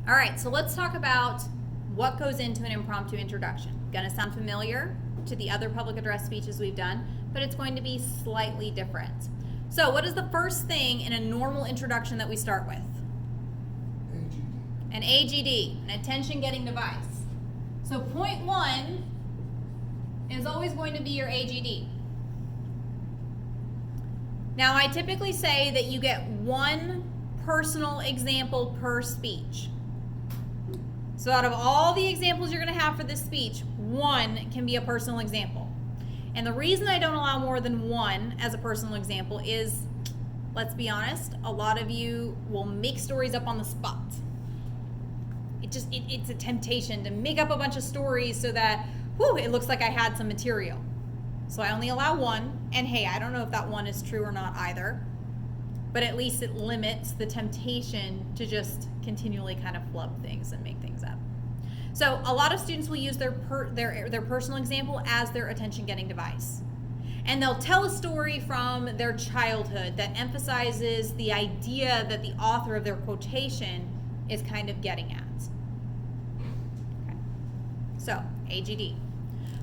All right, so let's talk about what goes into an impromptu introduction. Gonna sound familiar to the other public address speeches we've done, but it's going to be slightly different. So what is the first thing in a normal introduction that we start with? AGD. An AGD, an attention-getting device. So point one is always going to be your AGD. Now I typically say that you get one personal example per speech. So out of all the examples you're going to have for this speech, one can be a personal example. And the reason I don't allow more than one as a personal example is, let's be honest, a lot of you will make stories up on the spot. It's a temptation to make up a bunch of stories so that, it looks like I had some material. So I only allow one, and hey, I don't know if that one is true or not either, but at least it limits the temptation to just continually kind of flub things and make things up. So a lot of students will use their personal example as their attention-getting device. And they'll tell a story from their childhood that emphasizes the idea that the author of their quotation is kind of getting at. Okay. So, AGD.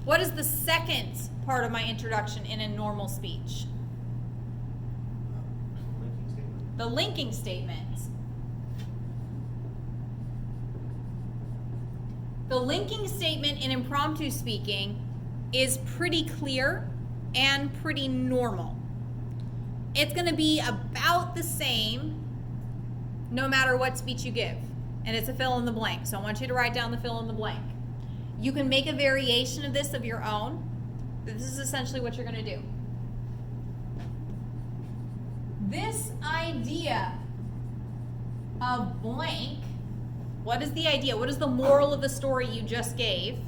What is the second part of my introduction in a normal speech? The linking statement. The linking statement in impromptu speaking is pretty clear and pretty normal. It's going to be about the same no matter what speech you give. And it's a fill in the blank. So I want you to write down the fill in the blank. You can make a variation of this of your own. This is essentially what you're going to do. This idea of blank, what is the idea? What is the moral of the story you just gave?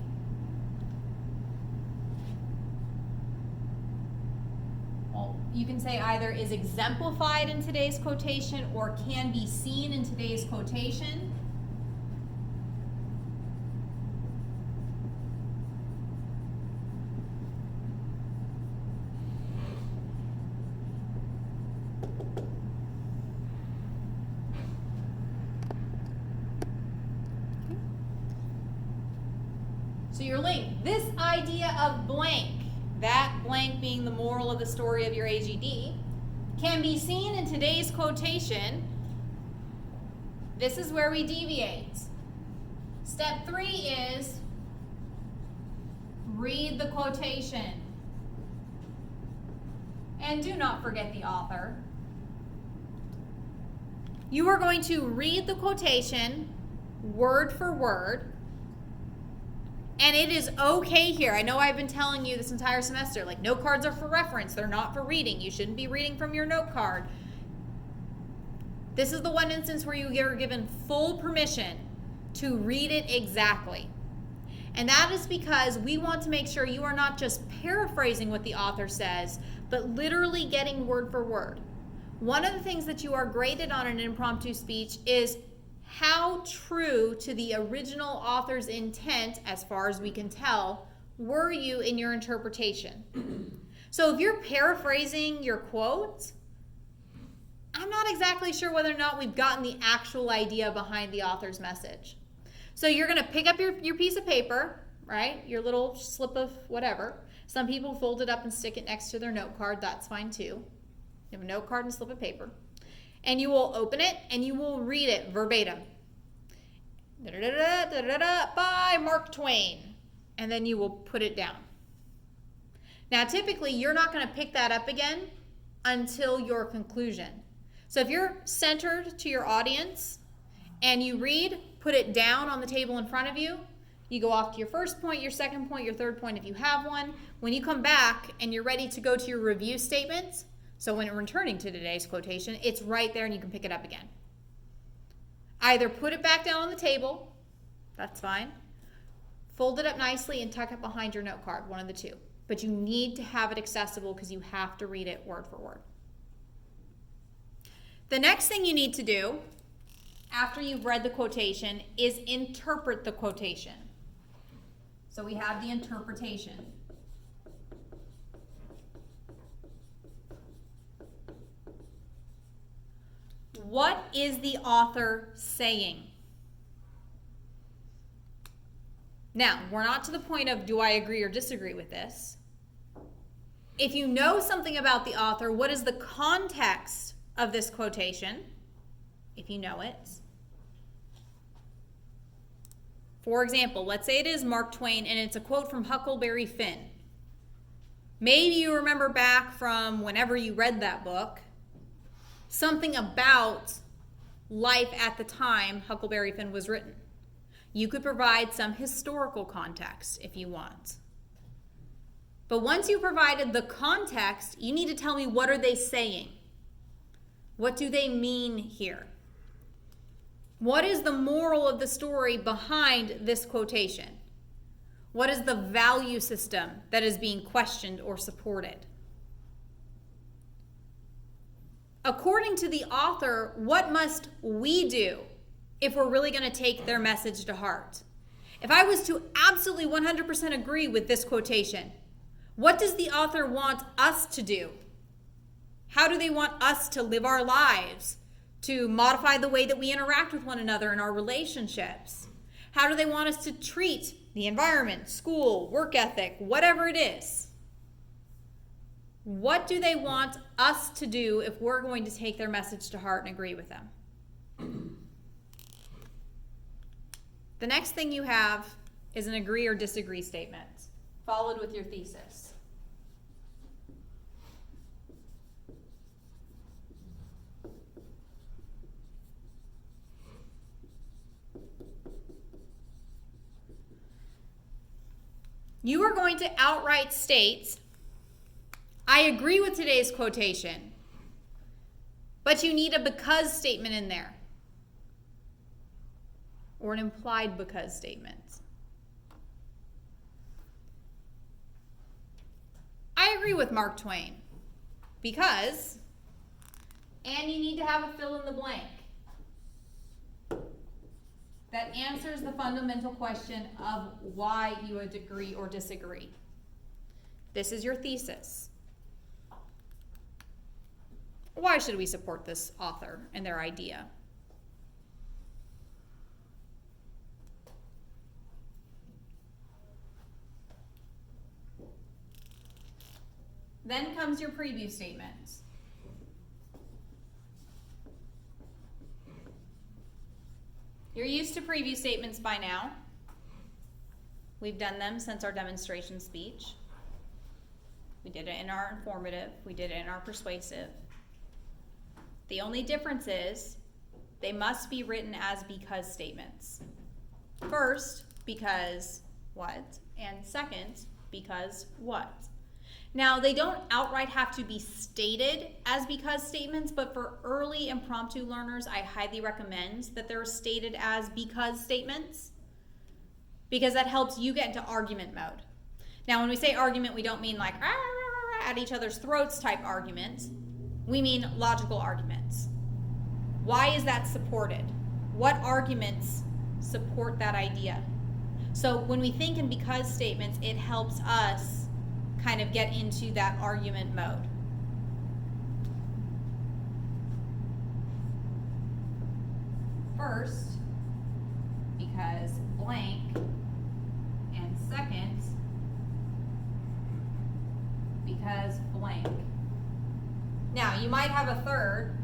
Well, you can say either is exemplified in today's quotation or can be seen in today's quotation. So your link, this idea of blank, that blank being the moral of the story of your AGD, can be seen in today's quotation. This is where we deviate. Step 3 is read the quotation. And do not forget the author. You are going to read the quotation word for word. And it is okay here. I know I've been telling you this entire semester, like note cards are for reference. They're not for reading. You shouldn't be reading from your note card. This is the one instance where you are given full permission to read it exactly. And that is because we want to make sure you are not just paraphrasing what the author says, but literally getting word for word. One of the things that you are graded on in an impromptu speech is how true to the original author's intent, as far as we can tell, were you in your interpretation. So if you're paraphrasing your quote, I'm not exactly sure whether or not we've gotten the actual idea behind the author's message. So you're going to pick up your piece of paper, right? Your little slip of whatever. Some people fold it up and stick it next to their note card. That's fine too. You have a note card and a slip of paper. And you will open it and you will read it verbatim. By Mark Twain. And then you will put it down. Now, typically, you're not going to pick that up again until your conclusion. So if you're centered to your audience and you read, put it down on the table in front of you. You go off to your first point, your second point, your third point if you have one. When you come back and you're ready to go to your review statements, so when returning to today's quotation, it's right there and you can pick it up again. Either put it back down on the table, that's fine. Fold it up nicely and tuck it behind your note card, one of the two. But you need to have it accessible because you have to read it word for word. The next thing you need to do after you've read the quotation is interpret the quotation. So we have the interpretation. What is the author saying? Now, we're not to the point of do I agree or disagree with this. If you know something about the author, what is the context of this quotation? If you know it. For example, let's say it is Mark Twain and it's a quote from Huckleberry Finn. Maybe you remember back from whenever you read that book, something about life at the time Huckleberry Finn was written. You could provide some historical context if you want. But once you provided the context, you need to tell me, what are they saying? What do they mean here? What is the moral of the story behind this quotation? What is the value system that is being questioned or supported? According to the author, what must we do if we're really going to take their message to heart? If I was to absolutely 100% agree with this quotation, what does the author want us to do? How do they want us to live our lives, to modify the way that we interact with one another in our relationships? How do they want us to treat the environment, school, work ethic, whatever it is? What do they want us to do if we're going to take their message to heart and agree with them? The next thing you have is an agree or disagree statement, followed with your thesis. You are going to outright state, I agree with today's quotation, but you need a because statement in there, or an implied because statement. I agree with Mark Twain because, and you need to have a fill in the blank that answers the fundamental question of why you would agree or disagree. This is your thesis. Why should we support this author and their idea? Then comes your preview statement. You're used to preview statements by now. We've done them since our demonstration speech. We did it in our informative. We did it in our persuasive. The only difference is they must be written as because statements. First, because what? And second, because what? Now, they don't outright have to be stated as because statements, but for early impromptu learners, I highly recommend that they're stated as because statements, because that helps you get into argument mode. Now, when we say argument, we don't mean like rah, rah, rah, rah, at each other's throats type argument. We mean logical arguments. Why is that supported? What arguments support that idea? So when we think in because statements, it helps us kind of get into that argument mode. First, because blank, and second, because blank. Now, you might have a third,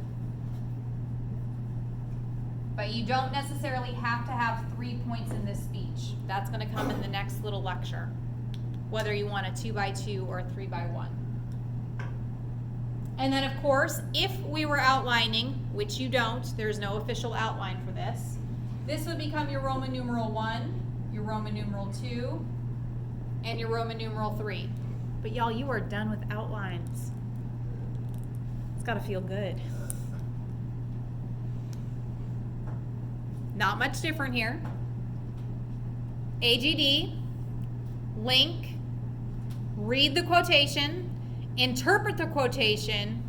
but you don't necessarily have to have 3 points in this speech. That's going to come in the next little lecture, whether you want a 2x2 or a 3x1. And then, of course, if we were outlining, which you don't, there's no official outline for this, this would become your Roman numeral 1, your Roman numeral 2, and your Roman numeral 3. But y'all, you are done with outlines. It's got to feel good. Not much different here. AGD, link, read the quotation, interpret the quotation,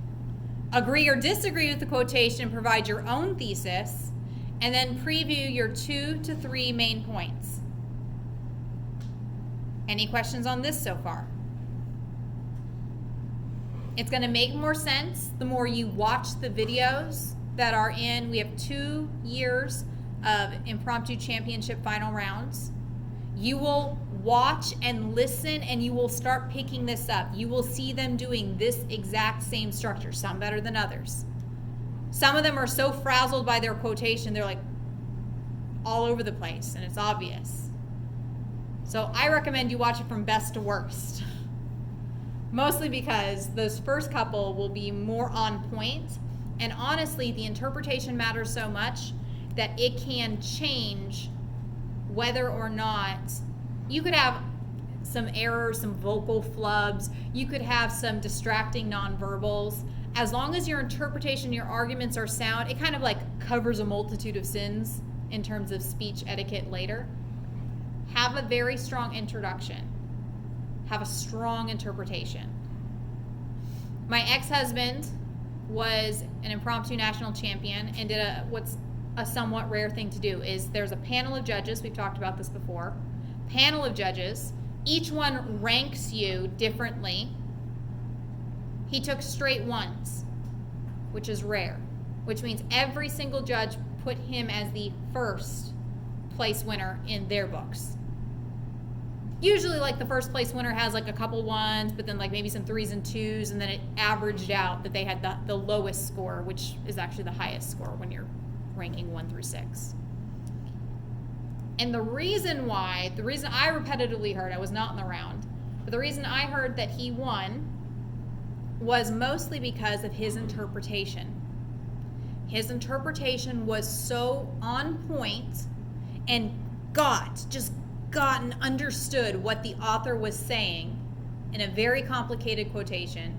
agree or disagree with the quotation, provide your own thesis, and then preview your 2 to 3 main points. Any questions on this so far? It's going to make more sense the more you watch the videos that are in. We have 2 years of impromptu championship final rounds. You will watch and listen, and you will start picking this up. You will see them doing this exact same structure, some better than others. Some of them are so frazzled by their quotation, they're like all over the place, and it's obvious. So I recommend you watch it from best to worst. Mostly because those first couple will be more on point, and honestly, the interpretation matters so much that it can change whether or not you could have some errors, some vocal flubs, you could have some distracting nonverbals. As long as your interpretation, your arguments are sound, it kind of like covers a multitude of sins in terms of speech etiquette later. Have a very strong introduction. Have a strong interpretation. My ex-husband was an impromptu national champion and did what's a somewhat rare thing to do is there's a panel of judges, we've talked about this before, panel of judges, each one ranks you differently. He took straight ones, which is rare, which means every single judge put him as the first place winner in their books. Usually like the first place winner has like a couple ones, but then like maybe some 3s and 2s, and then it averaged out that they had the lowest score, which is actually the highest score when you're ranking 1 through 6. And the reason I repetitively heard, I was not in the round, but the reason I heard that he won was mostly because of his interpretation. His interpretation was so on point and got and understood what the author was saying in a very complicated quotation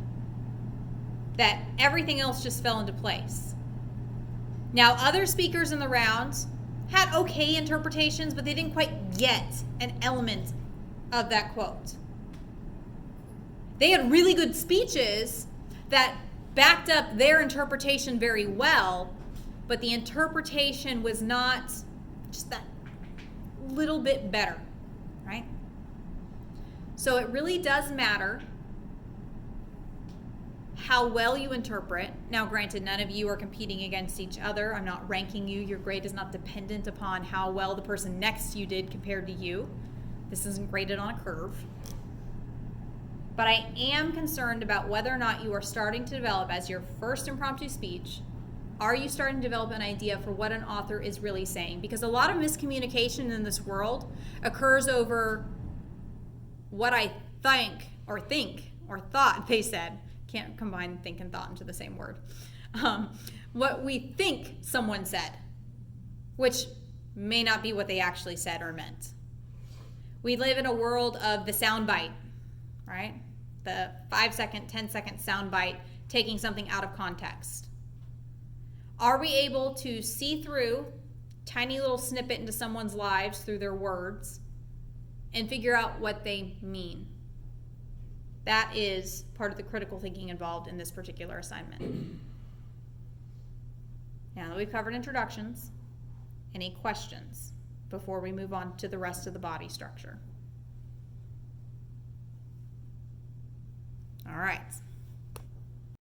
that everything else just fell into place. Now, other speakers in the round had okay interpretations, but they didn't quite get an element of that quote. They had really good speeches that backed up their interpretation very well, but the interpretation was not just that little bit better, right? So it really does matter how well you interpret. Now, granted, none of you are competing against each other. I'm not ranking you. Your grade is not dependent upon how well the person next to you did compared to you. This isn't graded on a curve. But I am concerned about whether or not you are starting to develop, as your first impromptu speech, are you starting to develop an idea for what an author is really saying? Because a lot of miscommunication in this world occurs over what I think or thought they said. Can't combine think and thought into the same word. What we think someone said, which may not be what they actually said or meant. We live in a world of the soundbite, right? The 5-second, 10-second soundbite, taking something out of context. Are we able to see through tiny little snippet into someone's lives through their words and figure out what they mean? That is part of the critical thinking involved in this particular assignment. Now that we've covered introductions, any questions before we move on to the rest of the body structure? All right.